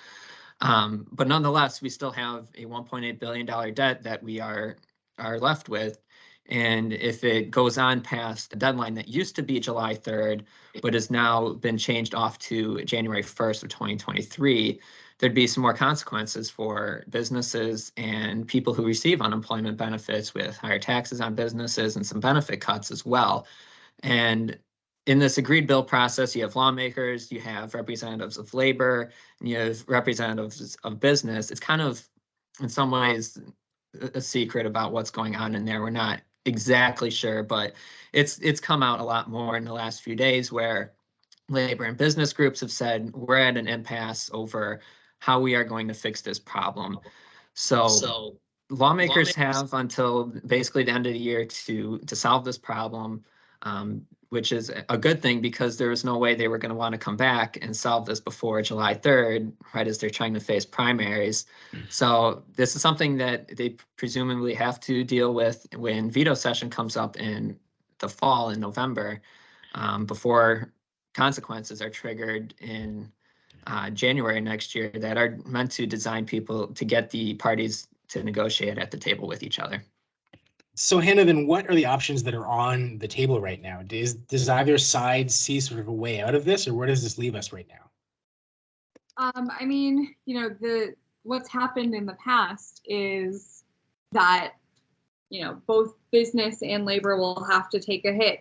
But nonetheless, we still have a $1.8 billion debt that we are left with. And if it goes on past the deadline that used to be July 3rd, but has now been changed off to January 1st of 2023, there'd be some more consequences for businesses and people who receive unemployment benefits, with higher taxes on businesses and some benefit cuts as well. And in this agreed bill process, you have lawmakers, you have representatives of labor, and you have representatives of business. It's kind of, in some ways, a secret about what's going on in there. We're not exactly sure, but it's come out a lot more in the last few days, where labor and business groups have said we're at an impasse over how we are going to fix this problem. So lawmakers have until basically the end of the year to solve this problem, which is a good thing, because there was no way they were going to want to come back and solve this before July 3rd, right as they're trying to face primaries. So this is something that they presumably have to deal with when veto session comes up in the fall in November, before consequences are triggered in January next year, that are meant to design people to get the parties to negotiate at the table with each other. So Hannah, then what are the options that are on the table right now? Does either side see sort of a way out of this, or where does this leave us right now? I mean, what's happened in the past is that, both business and labor will have to take a hit.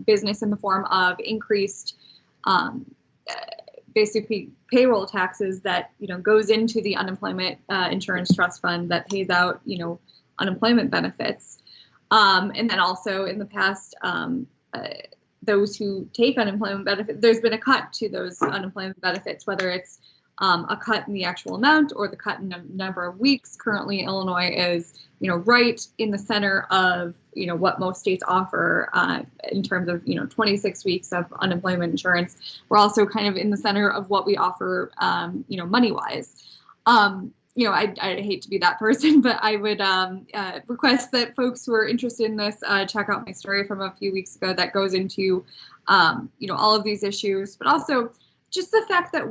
Business in the form of increased, basically payroll taxes that, goes into the unemployment insurance trust fund that pays out, unemployment benefits. And then also in the past, those who take unemployment benefits, there's been a cut to those unemployment benefits, whether it's a cut in the actual amount or the cut in a number of weeks. Currently, Illinois is, right in the center of, what most states offer in terms of, 26 weeks of unemployment insurance. We're also kind of in the center of what we offer, money-wise. I hate to be that person, but I would request that folks who are interested in this check out my story from a few weeks ago that goes into, all of these issues, but also just the fact that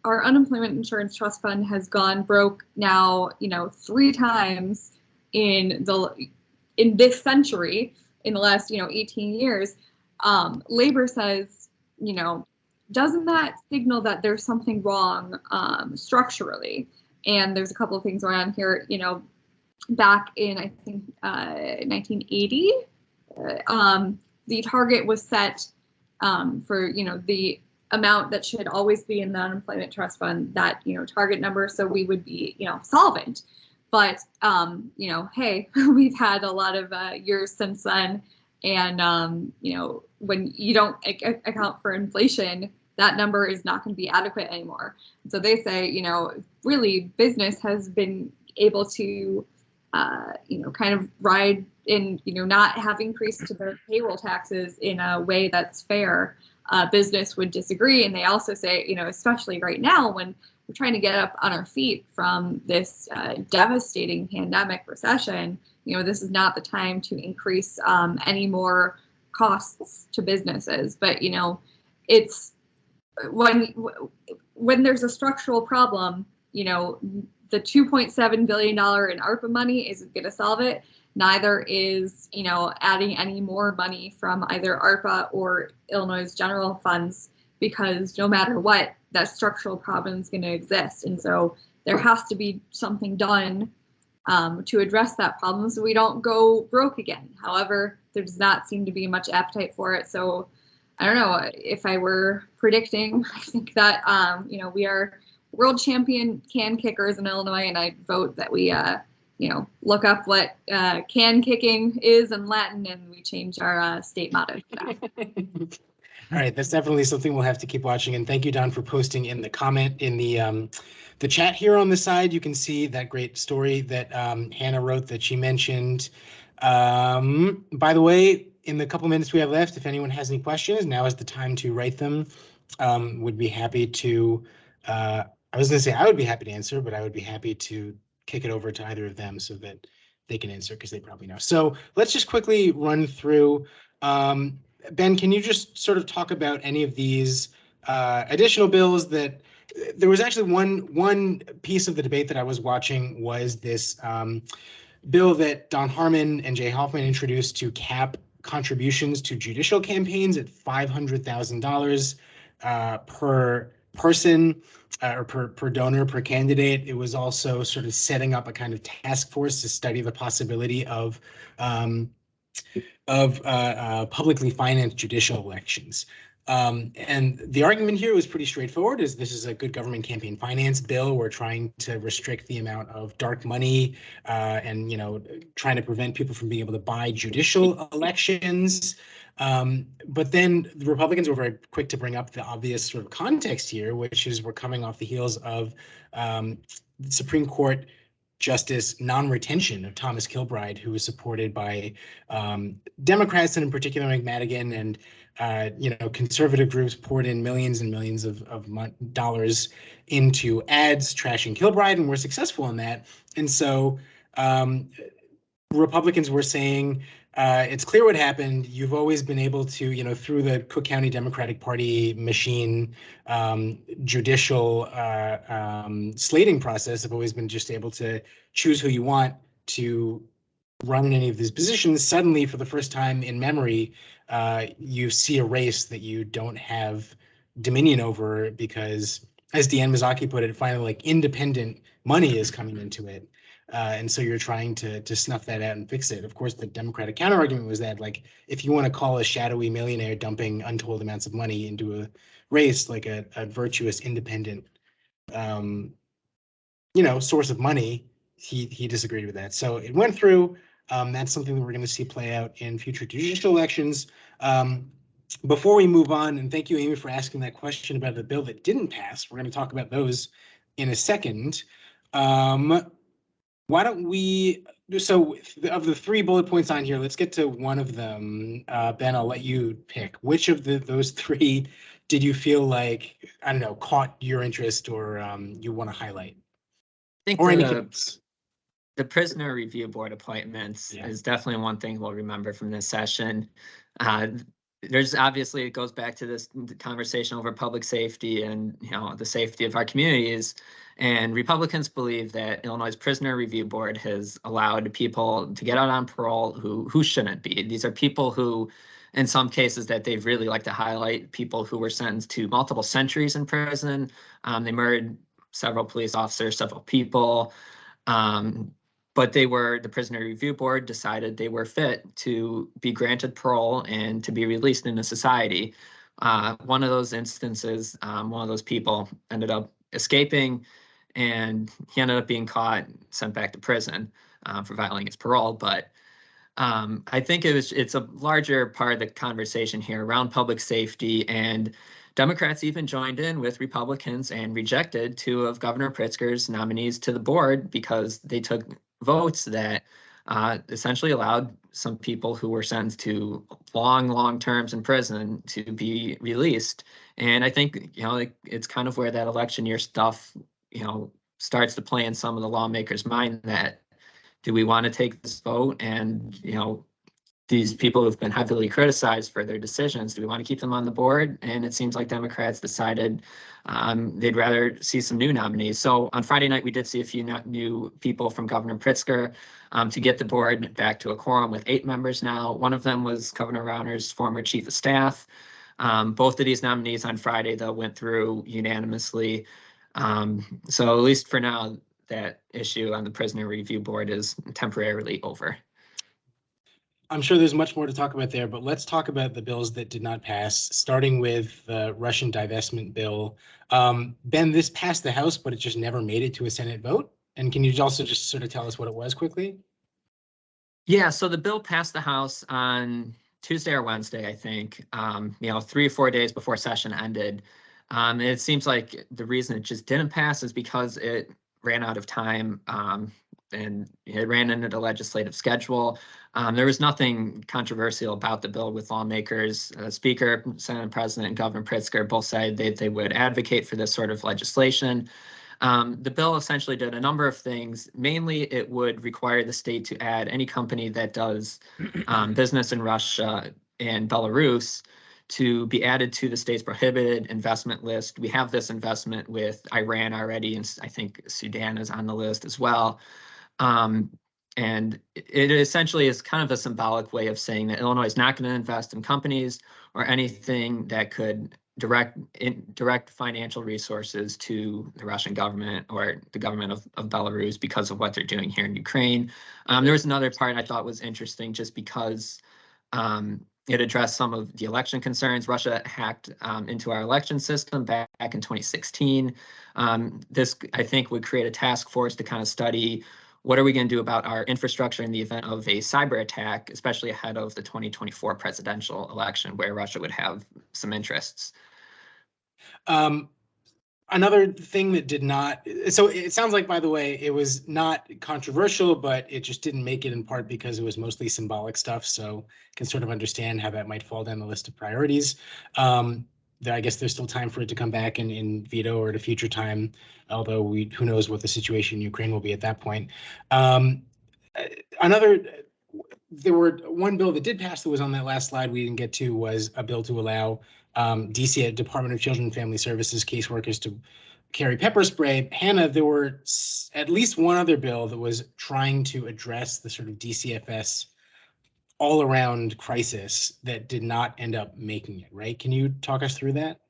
our unemployment insurance trust fund has gone broke now, 3 times in this century, in the last, 18 years. Labor says, doesn't that signal that there's something wrong structurally? And there's a couple of things around here, back in, I think, 1980, the target was set for, the amount that should always be in the unemployment trust fund, that, target number, so we would be, solvent. But, hey, we've had a lot of years since then. And, when you don't account for inflation, that number is not going to be adequate anymore. So they say, really business has been able to, kind of ride in, not have increased to their payroll taxes in a way that's fair. Business would disagree. And they also say, especially right now when we're trying to get up on our feet from this devastating pandemic recession, this is not the time to increase any more costs to businesses. But, it's when there's a structural problem, the $2.7 billion in ARPA money isn't going to solve it. Neither is, adding any more money from either ARPA or Illinois' general funds, because no matter what, that structural problem is going to exist. And so there has to be something done to address that problem so we don't go broke again. However, there does not seem to be much appetite for it. So I don't know, if I were predicting, I think that, we are world champion can kickers in Illinois, and I vote that we, look up what can kicking is in Latin, and we change our state motto to that. All right, that's definitely something we'll have to keep watching. And thank you, Don, for posting in the comment in the chat here on the side. You can see that great story that Hannah wrote that she mentioned. By the way, in the couple minutes we have left, if anyone has any questions, now is the time to write them would be happy to, I was going to say I would be happy to answer, but I would be happy to kick it over to either of them so that they can answer because they probably know. So let's just quickly run through. Ben, can you just sort of talk about any of these additional bills that there was actually one piece of the debate that I was watching was this bill that Don Harmon and Jay Hoffman introduced to cap contributions to judicial campaigns at $500,000 per person or per donor, per candidate. It was also sort of setting up a kind of task force to study the possibility of publicly financed judicial elections. And the argument here was pretty straightforward, is this is a good government campaign finance bill. We're trying to restrict the amount of dark money and, trying to prevent people from being able to buy judicial elections. But then the Republicans were very quick to bring up the obvious sort of context here, which is we're coming off the heels of Supreme Court Justice non-retention of Thomas Kilbride, who was supported by Democrats and in particular Mike Madigan, and conservative groups poured in millions and millions of dollars into ads trashing Kilbride, and were successful in that. And so Republicans were saying, it's clear what happened. You've always been able to, through the Cook County Democratic Party machine, judicial slating process, have always been just able to choose who you want to run any of these positions. Suddenly, for the first time in memory, you see a race that you don't have dominion over because, as Deanne Mazzocchi put it, finally, like, independent money is coming into it. And so you're trying to snuff that out and fix it. Of course, the Democratic counterargument was that, like, if you want to call a shadowy millionaire dumping untold amounts of money into a race like a virtuous, independent, source of money, he disagreed with that. So it went through. That's something that we're going to see play out in future judicial elections. Before we move on, and thank you, Amy, for asking that question about the bill that didn't pass. We're going to talk about those in a second. Why don't we, so of the 3 bullet points on here, let's get to one of them. Ben, I'll let you pick. Which of those 3 did you feel like, I don't know, caught your interest or you want to highlight? I think or anything else? The prisoner review board appointments is definitely one thing we'll remember from this session. There's obviously, it goes back to this conversation over public safety and the safety of our communities. And Republicans believe that Illinois' prisoner review board has allowed people to get out on parole who shouldn't be. These are people who, in some cases that they'd really like to highlight, people who were sentenced to multiple centuries in prison. They murdered several police officers, several people. But the prisoner review board decided they were fit to be granted parole and to be released into society. One of those instances, one of those people ended up escaping, and he ended up being caught, sent back to prison for violating his parole. But I think it's a larger part of the conversation here around public safety, and Democrats even joined in with Republicans and rejected 2 of Governor Pritzker's nominees to the board because they took votes that essentially allowed some people who were sentenced to long terms in prison to be released. And I think, it's kind of where that election year stuff, starts to play in some of the lawmakers' mind that, do we want to take this vote? And, these people who've been heavily criticized for their decisions, do we want to keep them on the board? And it seems like Democrats decided they'd rather see some new nominees. So on Friday night, we did see a few new people from Governor Pritzker to get the board back to a quorum with 8 members now. One of them was Governor Rauner's former chief of staff. Both of these nominees on Friday, though, went through unanimously. So at least for now, that issue on the prisoner review board is temporarily over. I'm sure there's much more to talk about there, but let's talk about the bills that did not pass, starting with the Russian divestment bill. Ben, this passed the House, but it just never made it to a Senate vote. And can you also just sort of tell us what it was quickly? Yeah, so the bill passed the House on Tuesday or Wednesday, I think, 3 or 4 days before session ended. And it seems like the reason it just didn't pass is because it ran out of time and it ran into the legislative schedule. There was nothing controversial about the bill with lawmakers. Speaker, Senate President, and Governor Pritzker both said they would advocate for this sort of legislation. The bill essentially did a number of things. Mainly, it would require the state to add any company that does business in Russia and Belarus to be added to the state's prohibited investment list. We have this investment with Iran already, and I think Sudan is on the list as well. And it essentially is kind of a symbolic way of saying that Illinois is not going to invest in companies or anything that could direct financial resources to the Russian government or the government of Belarus because of what they're doing here in Ukraine. There was another part I thought was interesting just because it addressed some of the election concerns. Russia hacked into our election system back in 2016. This, I think, would create a task force to kind of study what are we going to do about our infrastructure in the event of a cyber attack, especially ahead of the 2024 presidential election, where Russia would have some interests. Another thing that did not, so it sounds like, by the way, it was not controversial, but it just didn't make it in part because it was mostly symbolic stuff. So can sort of understand how that might fall down the list of priorities. I guess there's still time for it to come back in veto or at a future time, although who knows what the situation in Ukraine will be at that point. There were one bill that did pass that was on that last slide we didn't get to, was a bill to allow DC Department of Children and Family Services caseworkers to carry pepper spray. Hannah, there were at least one other bill that was trying to address the sort of DCFS all-around crisis that did not end up making it, right? Can you talk us through that?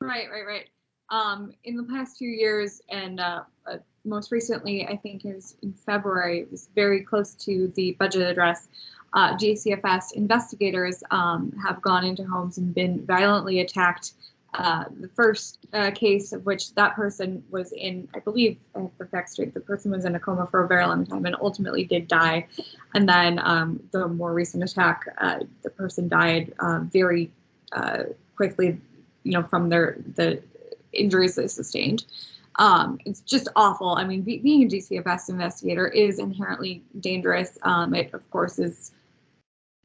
Right. In the past few years, and most recently, I think is in February, it was very close to the budget address, DCFS investigators have gone into homes and been violently attacked. The first case of which that person was in, I believe, I have the facts straight, the person was in a coma for a very long time and ultimately did die. And then the more recent attack, the person died very quickly, from the injuries they sustained. It's just awful. I mean, being a DCFS investigator is inherently dangerous. It, of course, is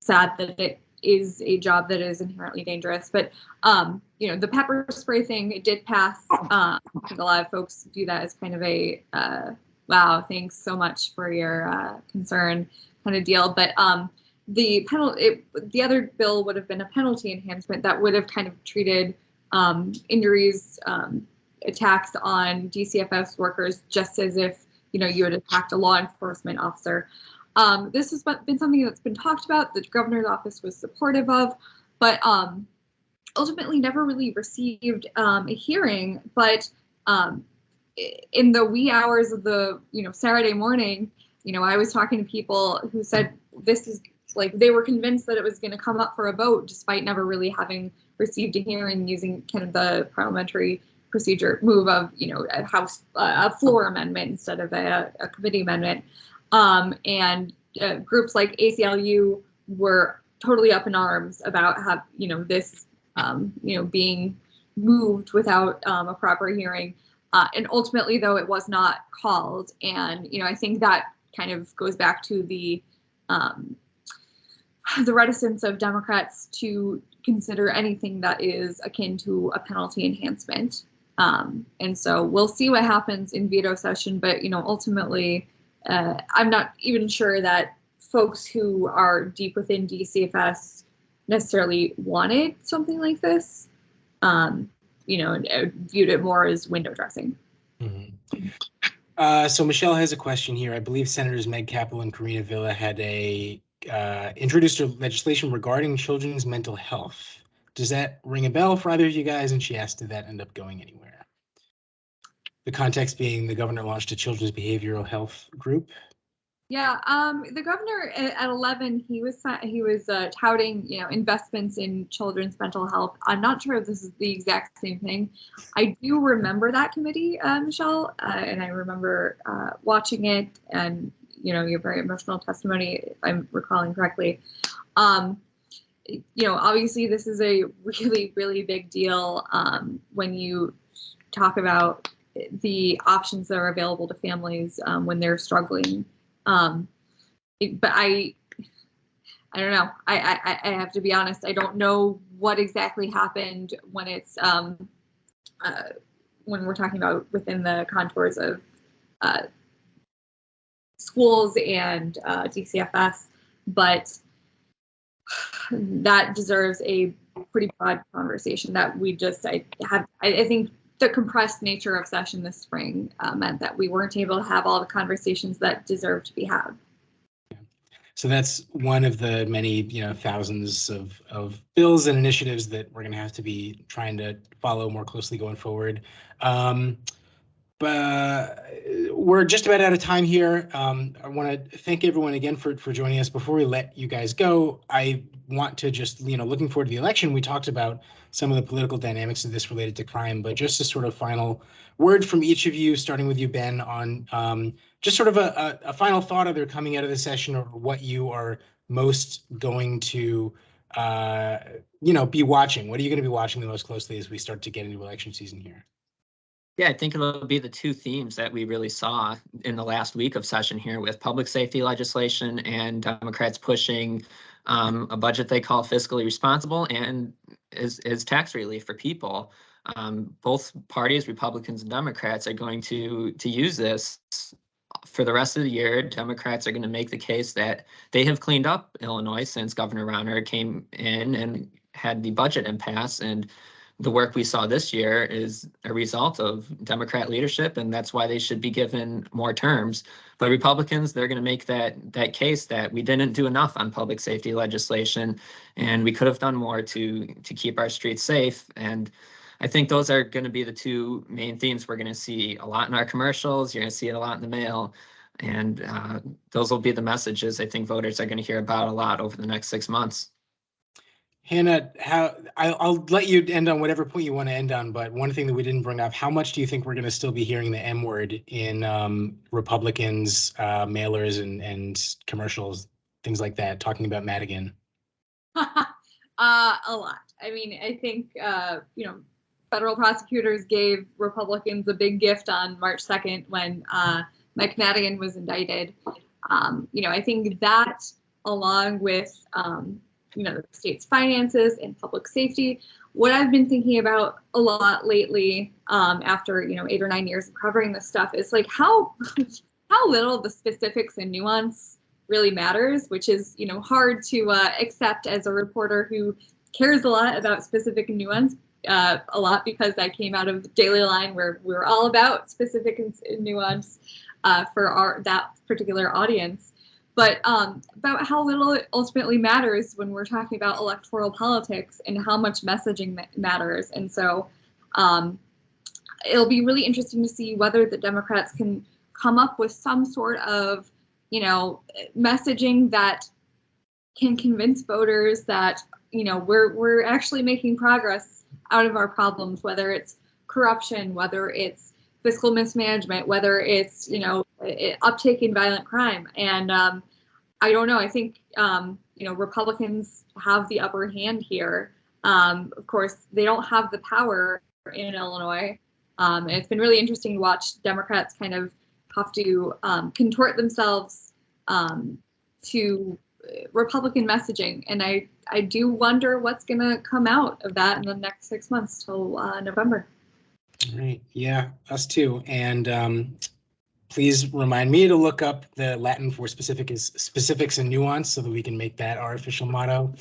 sad that it is a job that is inherently dangerous. But, the pepper spray thing, it did pass. I think a lot of folks view that as kind of a, wow, thanks so much for your concern kind of deal. But the other bill would have been a penalty enhancement that would have kind of treated injuries, attacks on DCFS workers just as if you had attacked a law enforcement officer. This has been something that's been talked about, the governor's office was supportive of, but ultimately never really received a hearing. But in the wee hours of the Saturday morning, I was talking to people who said this is like they were convinced that it was going to come up for a vote despite never really having received a hearing, using kind of the parliamentary procedure move of a House a floor amendment instead of a committee amendment. And groups like ACLU were totally up in arms about how this being moved without a proper hearing. And ultimately, though, it was not called. And I think that kind of goes back to the reticence of Democrats to consider anything that is akin to a penalty enhancement. And so we'll see what happens in veto session. But ultimately, I'm not even sure that folks who are deep within DCFS necessarily wanted something like this. And viewed it more as window dressing. Mm-hmm. So Michelle has a question here. I believe Senators Meg Capel and Karina Villa had introduced a legislation regarding children's mental health. Does that ring a bell for either of you guys? And she asked, did that end up going anywhere? The context being the governor launched a children's behavioral health group. Yeah, the governor at 11, he was touting investments in children's mental health. I'm not sure if this is the exact same thing. I do remember that committee, Michelle, and I remember watching it, and your very emotional testimony, if I'm recalling correctly. Obviously this is a really, really big deal when you talk about the options that are available to families when they're struggling But I don't know. I have to be honest. I don't know what exactly happened when it's when we're talking about within the contours of schools and DCFS, but that deserves a pretty broad conversation that we just, I think the compressed nature of session this spring meant that we weren't able to have all the conversations that deserve to be had. So that's one of the many, thousands of bills and initiatives that we're going to have to be trying to follow more closely going forward. But we're just about out of time here. I want to thank everyone again for joining us. Before we let you guys go, I want to just, looking forward to the election, we talked about some of the political dynamics of this related to crime, but just a sort of final word from each of you, starting with you, Ben, on just sort of a final thought either coming out of the session or what you are most going to, be watching. What are you going to be watching the most closely as we start to get into election season here? Yeah, I think it'll be the two themes that we really saw in the last week of session here with public safety legislation and Democrats pushing a budget they call fiscally responsible and is tax relief for people. Both parties, Republicans and Democrats, are going to use this for the rest of the year. Democrats are going to make the case that they have cleaned up Illinois since Governor Rauner came in and had the budget impasse, and the work we saw this year is a result of Democrat leadership, and that's why they should be given more terms. But Republicans, they're going to make that case that we didn't do enough on public safety legislation, and we could have done more to keep our streets safe. And I think those are going to be the two main themes we're going to see a lot in our commercials. You're going to see it a lot in the mail, and those will be the messages I think voters are going to hear about a lot over the next 6 months. Hannah, I'll let you end on whatever point you want to end on, but one thing that we didn't bring up, how much do you think we're going to still be hearing the M word in Republicans' mailers and commercials, things like that, talking about Madigan? A lot. I mean, I think, federal prosecutors gave Republicans a big gift on March 2nd when Mike Madigan was indicted. I think that, along with the state's finances and public safety. What I've been thinking about a lot lately, after 8 or 9 years of covering this stuff, is like how little the specifics and nuance really matters, which is hard to accept as a reporter who cares a lot about specific and nuance. A lot because I came out of Daily Line where we were all about specific and nuance for that particular audience. But about how little it ultimately matters when we're talking about electoral politics and how much messaging matters. And so it'll be really interesting to see whether the Democrats can come up with some sort of, messaging that can convince voters that, we're actually making progress out of our problems, whether it's corruption, whether it's fiscal mismanagement, whether it's, uptake in violent crime. And I don't know. I think, Republicans have the upper hand here. Of course, they don't have the power in Illinois. And it's been really interesting to watch Democrats kind of have to contort themselves to Republican messaging. And I do wonder what's going to come out of that in the next 6 months till November. All right. Yeah, us too. And please remind me to look up the Latin for specifics and nuance so that we can make that our official motto.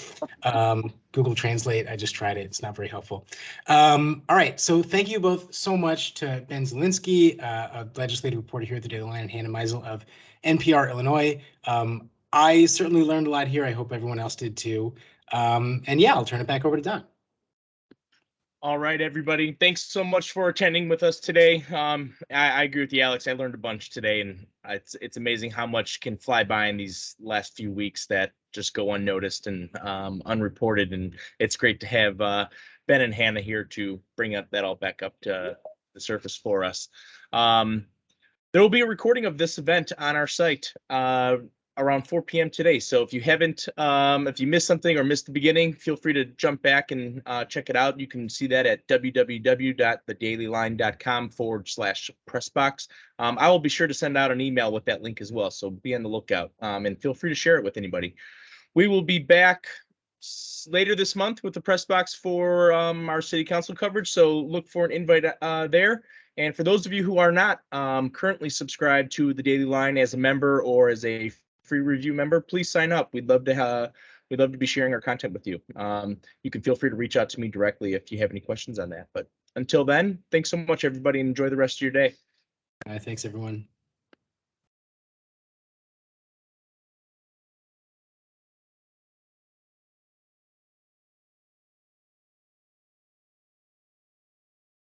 Google Translate, I just tried it. It's not very helpful. All right. So thank you both so much to Ben Szalinski, a legislative reporter here at the Daily Line, and Hannah Meisel of NPR Illinois. I certainly learned a lot here. I hope everyone else did too. And yeah, I'll turn it back over to Don. All right, everybody. Thanks so much for attending with us today. I agree with you, Alex. I learned a bunch today, and it's amazing how much can fly by in these last few weeks that just go unnoticed and unreported. And it's great to have Ben and Hannah here to bring that all back up to the surface for us. There will be a recording of this event on our site. around 4 p.m. today. So if you haven't, if you missed something or missed the beginning, feel free to jump back and check it out. You can see that at www.thedailyline.com/pressbox. I will be sure to send out an email with that link as well. So be on the lookout, and feel free to share it with anybody. We will be back later this month with the press box for our city council coverage. So look for an invite there. And for those of you who are not currently subscribed to the Daily Line as a member or as a free review member, please sign up. We'd love to be sharing our content with you. You can feel free to reach out to me directly if you have any questions on that. But until then, thanks so much, everybody, and enjoy the rest of your day. Thanks, everyone.